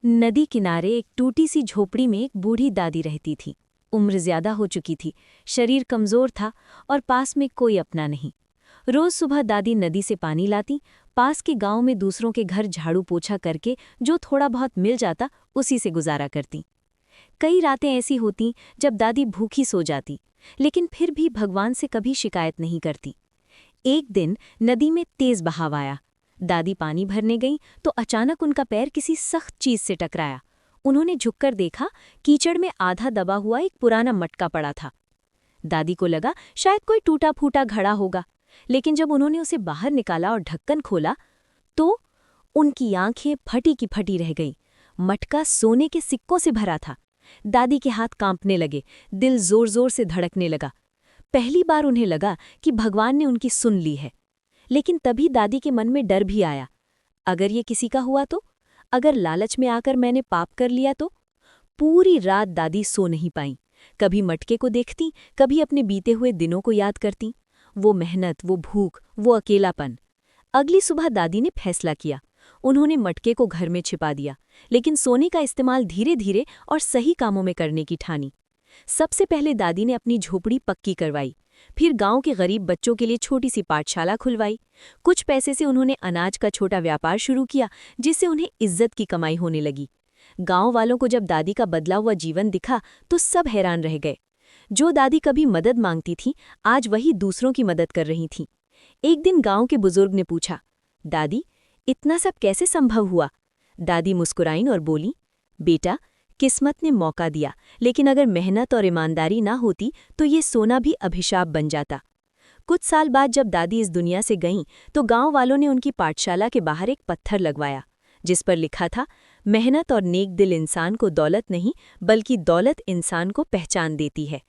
नदी किनारे एक टूटी सी झोपड़ी में एक बूढ़ी दादी रहती थी। उम्र ज्यादा हो चुकी थी, शरीर कमजोर था और पास में कोई अपना नहीं। रोज सुबह दादी नदी से पानी लाती, पास के गांव में दूसरों के घर झाड़ू पोछा करके जो थोड़ा बहुत मिल जाता उसी से गुजारा करती। कई रातें ऐसी होती जब दादी भूखी सो जाती, लेकिन फिर भी भगवान से कभी शिकायत नहीं करती। एक दिन नदी में तेज बहाव आया। दादी पानी भरने गईं तो अचानक उनका पैर किसी सख्त चीज से टकराया। उन्होंने झुककर देखा, कीचड़ में आधा दबा हुआ एक पुराना मटका पड़ा था। दादी को लगा शायद कोई टूटा फूटा घड़ा होगा, लेकिन जब उन्होंने उसे बाहर निकाला और ढक्कन खोला तो उनकी आंखें फटी की फटी रह गईं। मटका सोने के सिक्कों से भरा था। दादी के हाथ कांपने लगे, दिल जोर जोर से धड़कने लगा। पहली बार उन्हें लगा कि भगवान ने उनकी सुन ली है। लेकिन तभी दादी के मन में डर भी आया। अगर ये किसी का हुआ तो? अगर लालच में आकर मैंने पाप कर लिया तो? पूरी रात दादी सो नहीं पाईं। कभी मटके को देखती, कभी अपने बीते हुए दिनों को याद करती। वो मेहनत, वो भूख, वो अकेलापन। अगली सुबह दादी ने फैसला किया। उन्होंने मटके को घर में छिपा दिया, लेकिन सोने का इस्तेमाल धीरे धीरे और सही कामों में करने की ठानी। सबसे पहले दादी ने अपनी झोपड़ी पक्की करवाई, फिर गांव के गरीब बच्चों के लिए छोटी सी पाठशाला खुलवाई। कुछ पैसे से उन्होंने अनाज का छोटा व्यापार शुरू किया, जिससे उन्हें इज्जत की कमाई होने लगी। गांव वालों को जब दादी का बदला हुआ जीवन दिखा तो सब हैरान रह गए। जो दादी कभी मदद मांगती थी, आज वही दूसरों की मदद कर रही थीं। एक दिन गांव के बुजुर्ग ने पूछा, दादी, इतना सब कैसे संभव हुआ? दादी मुस्कुराईं और बोली, बेटा, किस्मत ने मौका दिया, लेकिन अगर मेहनत और ईमानदारी ना होती तो ये सोना भी अभिशाप बन जाता। कुछ साल बाद जब दादी इस दुनिया से गईं तो गांव वालों ने उनकी पाठशाला के बाहर एक पत्थर लगवाया, जिस पर लिखा था, मेहनत और नेक दिल इंसान को दौलत नहीं, बल्कि दौलत इंसान को पहचान देती है।